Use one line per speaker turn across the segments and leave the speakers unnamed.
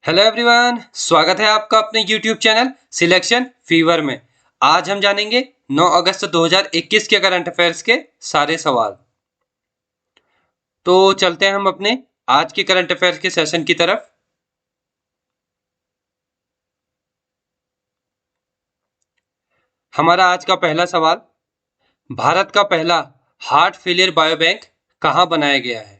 Hello everyone, स्वागत है आपका अपने यूट्यूब चैनल सिलेक्शन फीवर में। आज हम जानेंगे 9 अगस्त 2021 के करंट अफेयर्स के सारे सवाल। तो चलते हैं हम अपने आज के करंट अफेयर्स के सेशन की तरफ। हमारा आज का पहला सवाल, भारत का पहला हार्ट फेलियर बायोबैंक कहाँ बनाया गया है?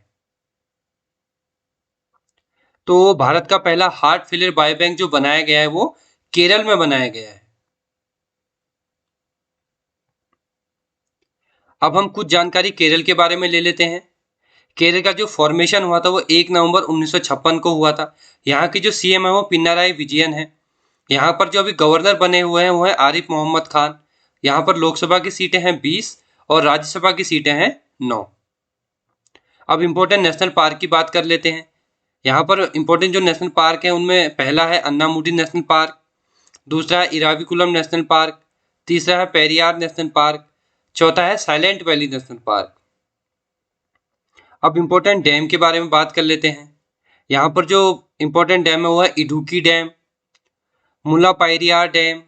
तो भारत का पहला हार्ट फेलियर बायोबैंक जो बनाया गया है वो केरल में बनाया गया है। अब हम कुछ जानकारी केरल के बारे में ले लेते हैं। केरल का जो फॉर्मेशन हुआ था वो 1 नवंबर 1956 को हुआ था। यहाँ की जो सीएम है वो पिनाराई विजयन है। यहाँ पर जो अभी गवर्नर बने हुए हैं वो है आरिफ मोहम्मद खान। यहाँ पर लोकसभा की सीटें हैं 20 और राज्यसभा की सीटें हैं 9। अब इम्पोर्टेंट नेशनल पार्क की बात कर लेते हैं। यहाँ पर इम्पोर्टेंट जो नेशनल पार्क है उनमें पहला है अन्नामुडी नेशनल पार्क, दूसरा है इराविकुलम नेशनल पार्क, तीसरा है पेरियार नेशनल पार्क, चौथा है साइलेंट वैली नेशनल पार्क। अब इम्पोर्टेंट डैम के बारे में बात कर लेते हैं। यहाँ पर जो इम्पोर्टेंट डैम है वो है इडुक्की डैम, मुलापायरियार डैम,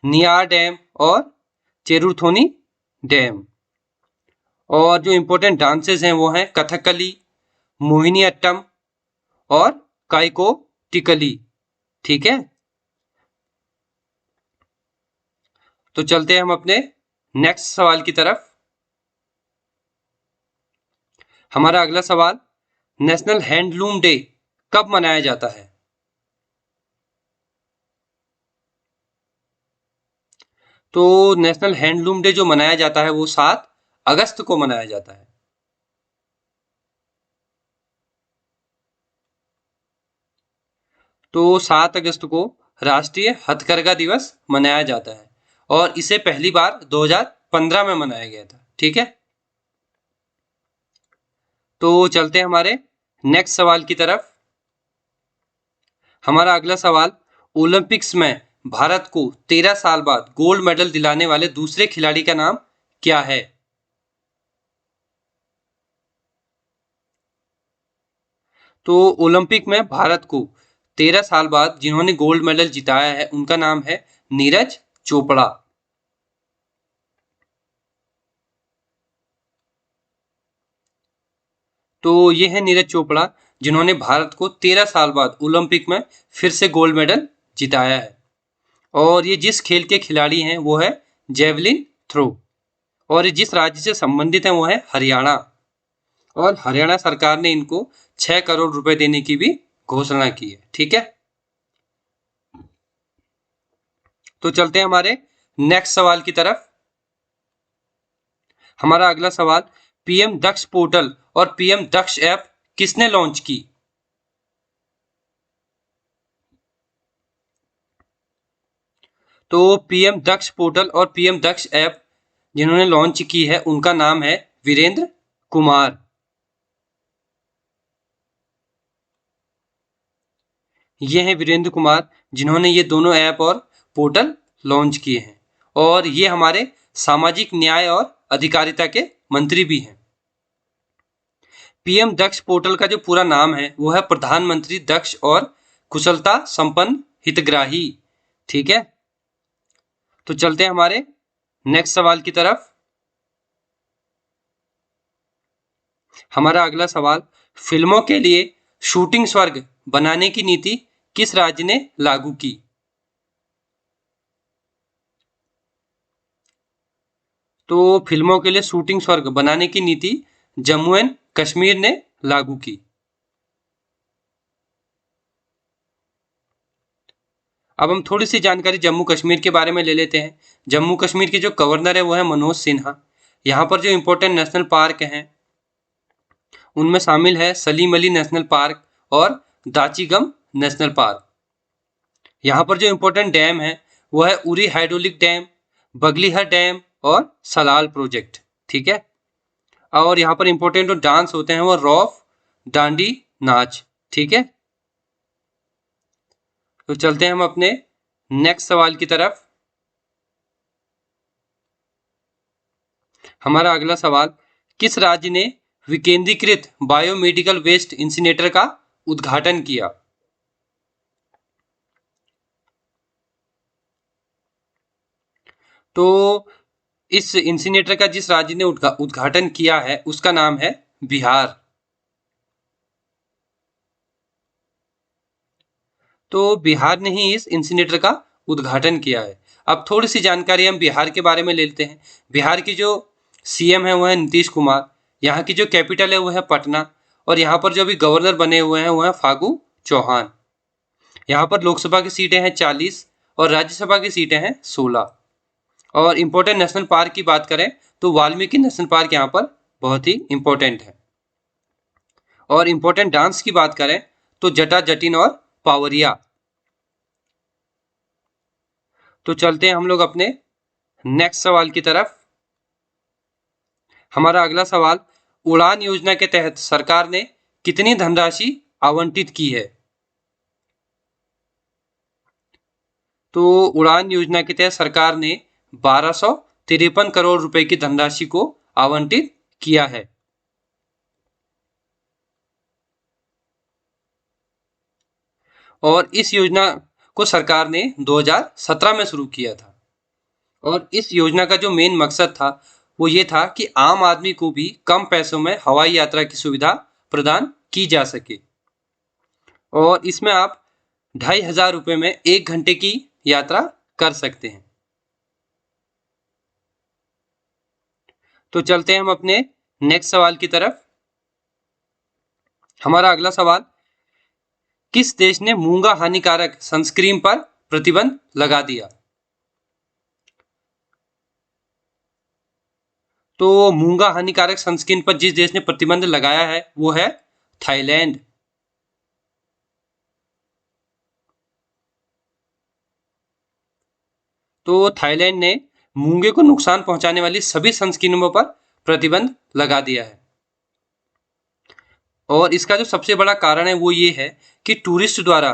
नियार डैम और चेरुथोनी डैम। और जो इम्पोर्टेंट डांसेस हैं वो हैं कथकली, मोहिनीअट्टम और काइको टिकली। ठीक है, तो चलते हैं हम अपने नेक्स्ट सवाल की तरफ। हमारा अगला सवाल, नेशनल हैंडलूम डे कब मनाया जाता है? तो नेशनल हैंडलूम डे जो मनाया जाता है वो 7 अगस्त को मनाया जाता है। तो 7 अगस्त को राष्ट्रीय हथकरघा दिवस मनाया जाता है और इसे पहली बार 2015 में मनाया गया था। ठीक है, तो चलते हैं हमारे नेक्स्ट सवाल की तरफ। हमारा अगला सवाल, ओलंपिक्स में भारत को 13 साल बाद गोल्ड मेडल दिलाने वाले दूसरे खिलाड़ी का नाम क्या है? तो ओलंपिक में भारत को 13 साल बाद जिन्होंने गोल्ड मेडल जिताया है उनका नाम है नीरज चोपड़ा। तो ये है नीरज चोपड़ा जिन्होंने भारत को 13 साल बाद ओलंपिक में फिर से गोल्ड मेडल जिताया है। और ये जिस खेल के खिलाड़ी हैं वो है जेवलिन थ्रो। और ये जिस राज्य से संबंधित है वो है हरियाणा। और हरियाणा सरकार ने इनको 6 करोड़ रुपए देने की भी घोषणा की है। ठीक है, तो चलते हैं हमारे नेक्स्ट सवाल की तरफ। हमारा अगला सवाल, पीएम दक्ष पोर्टल और पीएम दक्ष ऐप किसने लॉन्च की? तो पीएम दक्ष पोर्टल और पीएम दक्ष ऐप जिन्होंने लॉन्च की है उनका नाम है वीरेंद्र कुमार। ये हैं वीरेंद्र कुमार जिन्होंने ये दोनों ऐप और पोर्टल लॉन्च किए हैं। और ये हमारे सामाजिक न्याय और अधिकारिता के मंत्री भी हैं। पीएम दक्ष पोर्टल का जो पूरा नाम है वो है प्रधानमंत्री दक्ष और कुशलता संपन्न हितग्राही। ठीक है, तो चलते हैं हमारे नेक्स्ट सवाल की तरफ। हमारा अगला सवाल, फिल्मों के लिए शूटिंग स्वर्ग बनाने की नीति किस राज्य ने लागू की? तो फिल्मों के लिए शूटिंग स्वर्ग बनाने की नीति जम्मू एंड कश्मीर ने लागू की। अब हम थोड़ी सी जानकारी जम्मू कश्मीर के बारे में ले लेते हैं। जम्मू कश्मीर के जो गवर्नर है वो है मनोज सिन्हा। यहाँ पर जो इम्पोर्टेंट नेशनल पार्क हैं उनमें शामिल है सलीम अली नेशनल पार्क और दाचीगम नेशनल पार्क। यहाँ पर जो इम्पोर्टेंट डैम है वो है उरी हाइड्रोलिक डैम, बगलीहर डैम और सलाल प्रोजेक्ट। ठीक है, और यहाँ पर इम्पोर्टेंट जो डांस होते हैं वो रॉफ डांडी नाच। ठीक है, तो चलते हैं हम अपने नेक्स्ट सवाल की तरफ। हमारा अगला सवाल, किस राज्य ने विकेंद्रीकृत बायोमेडिकल वेस्ट इंसिनेटर का उद्घाटन किया? तो इस इंसिनेटर का जिस राज्य ने उद्घाटन किया है उसका नाम है बिहार। तो बिहार ने ही इस इंसिनेटर का उद्घाटन किया है। अब थोड़ी सी जानकारी हम बिहार के बारे में ले लेते हैं। बिहार की जो सीएम है वो है नीतीश कुमार। यहाँ की जो कैपिटल है वो है पटना। और यहाँ पर जो अभी गवर्नर बने हुए हैं वो है फागू चौहान। यहाँ पर लोकसभा की सीटें हैं 40 और राज्यसभा की सीटें हैं 16। और इम्पोर्टेंट नेशनल पार्क की बात करें तो वाल्मीकि नेशनल पार्क यहाँ पर बहुत ही इम्पोर्टेंट है। और इम्पोर्टेंट डांस की बात करें तो जटा जटिन और पावरिया। तो चलते हैं हम लोग अपने नेक्स्ट सवाल की तरफ। हमारा अगला सवाल, उड़ान योजना के तहत सरकार ने कितनी धनराशि आवंटित की है? तो उड़ान योजना के तहत सरकार ने 1253 करोड़ रुपए की धनराशि को आवंटित किया है। और इस योजना को सरकार ने 2017 में शुरू किया था। और इस योजना का जो मेन मकसद था वो ये था कि आम आदमी को भी कम पैसों में हवाई यात्रा की सुविधा प्रदान की जा सके। और इसमें आप 2500 रुपये में 1 घंटे की यात्रा कर सकते हैं। तो चलते हैं हम अपने नेक्स्ट सवाल की तरफ। हमारा अगला सवाल, किस देश ने मूंगा हानिकारक सनस्क्रीन पर प्रतिबंध लगा दिया? तो मूंगा हानिकारक सनस्क्रीन पर जिस देश ने प्रतिबंध लगाया है वो है थाईलैंड। तो थाईलैंड ने मूंगे को नुकसान पहुंचाने वाली सभी सनस्क्रीनों पर प्रतिबंध लगा दिया है। और इसका जो सबसे बड़ा कारण है वो ये है कि टूरिस्ट द्वारा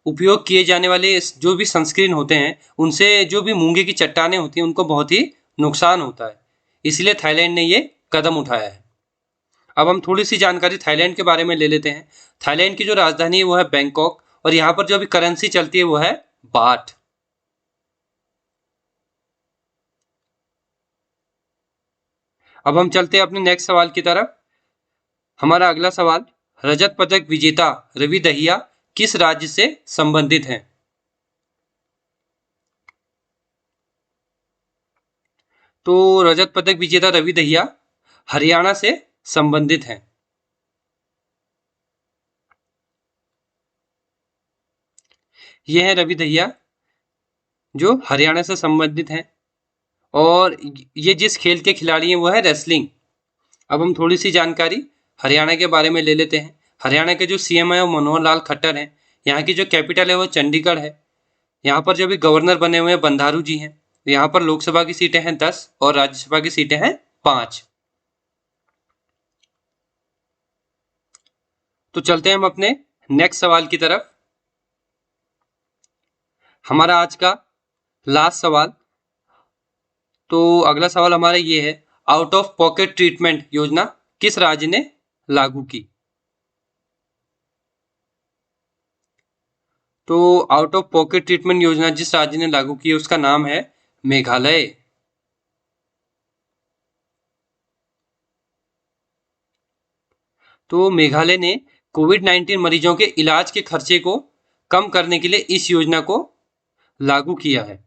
उपयोग किए जाने वाले जो भी सनस्क्रीन होते हैं उनसे जो भी मूंगे की चट्टानें होती हैं उनको बहुत ही नुकसान होता है। इसलिए थाईलैंड ने ये कदम उठाया है। अब हम थोड़ी सी जानकारी थाईलैंड के बारे में ले लेते हैं। थाईलैंड की जो राजधानी है वो है बैंकॉक और यहाँ पर जो अभी करेंसी चलती है वो है बाट। अब हम चलते हैं अपने नेक्स्ट सवाल की तरफ। हमारा अगला सवाल, रजत पदक विजेता रवि दहिया किस राज्य से संबंधित हैं? तो रजत पदक विजेता रवि दहिया हरियाणा से संबंधित हैं। ये है रवि दहिया जो हरियाणा से संबंधित हैं। और ये जिस खेल के खिलाड़ी हैं वो है रेसलिंग। अब हम थोड़ी सी जानकारी हरियाणा के बारे में ले लेते हैं। हरियाणा के जो सीएम है वो मनोहर लाल खट्टर हैं। यहाँ की जो कैपिटल है वो चंडीगढ़ है। यहाँ पर जो भी गवर्नर बने हुए हैं बंधारू जी हैं। यहाँ पर लोकसभा की सीटें हैं 10 और राज्यसभा की सीटें हैं 5। तो चलते हैं हम अपने नेक्स्ट सवाल की तरफ। हमारा आज का लास्ट सवाल, तो अगला सवाल हमारा ये है, आउट ऑफ पॉकेट ट्रीटमेंट योजना किस राज्य ने लागू की? तो आउट ऑफ पॉकेट ट्रीटमेंट योजना जिस राज्य ने लागू की उसका नाम है मेघालय। तो मेघालय ने कोविड-19 मरीजों के इलाज के खर्चे को कम करने के लिए इस योजना को लागू किया है।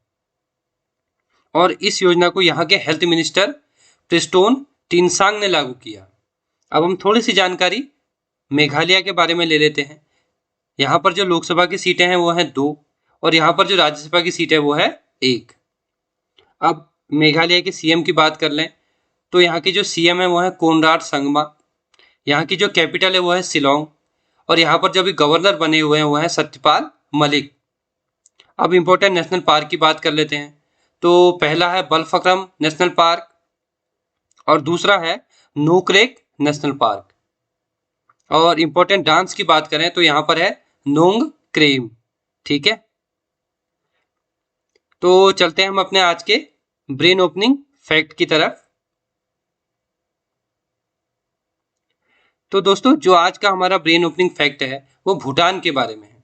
और इस योजना को यहाँ के हेल्थ मिनिस्टर प्रिस्टोन टिनसांग ने लागू किया। अब हम थोड़ी सी जानकारी मेघालय के बारे में ले लेते हैं। यहाँ पर जो लोकसभा की सीटें हैं वो हैं 2 और यहाँ पर जो राज्यसभा की सीट है वो है 1। अब मेघालय के सीएम की बात कर लें तो यहाँ के जो सीएम है वो है कोनराड संगमा। यहाँ की जो कैपिटल है वो है शिलोंग और यहाँ पर जो भी गवर्नर बने हुए हैं वो है सत्यपाल मलिक। अब इम्पोर्टेंट नेशनल पार्क की बात कर लेते हैं। तो पहला है बलफक्रम नेशनल पार्क और दूसरा है नोकरेक नेशनल पार्क। और इम्पोर्टेंट डांस की बात करें तो यहाँ पर है नोंग क्रेम। ठीक है, तो चलते हैं हम अपने आज के ब्रेन ओपनिंग फैक्ट की तरफ। तो दोस्तों जो आज का हमारा ब्रेन ओपनिंग फैक्ट है वो भूटान के बारे में है।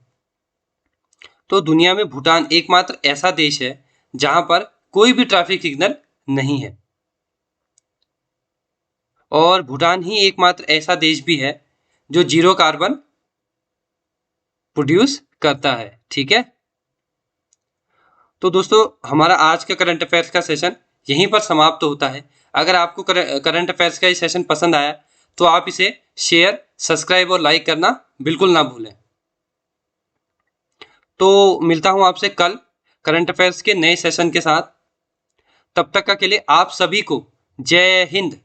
तो दुनिया में भूटान एकमात्र ऐसा देश है जहां पर कोई भी ट्रैफिक सिग्नल नहीं है। और भूटान ही एकमात्र ऐसा देश भी है जो जीरो कार्बन प्रोड्यूस करता है। ठीक है, तो दोस्तों हमारा आज का करंट अफेयर्स का सेशन यहीं पर समाप्त होता है। अगर आपको करंट अफेयर्स का ये सेशन पसंद आया तो आप इसे शेयर, सब्सक्राइब और लाइक करना बिल्कुल ना भूलें। तो मिलता हूं आपसे कल करंट अफेयर्स के नए सेशन के साथ। तब तक के लिए आप सभी को जय हिंद।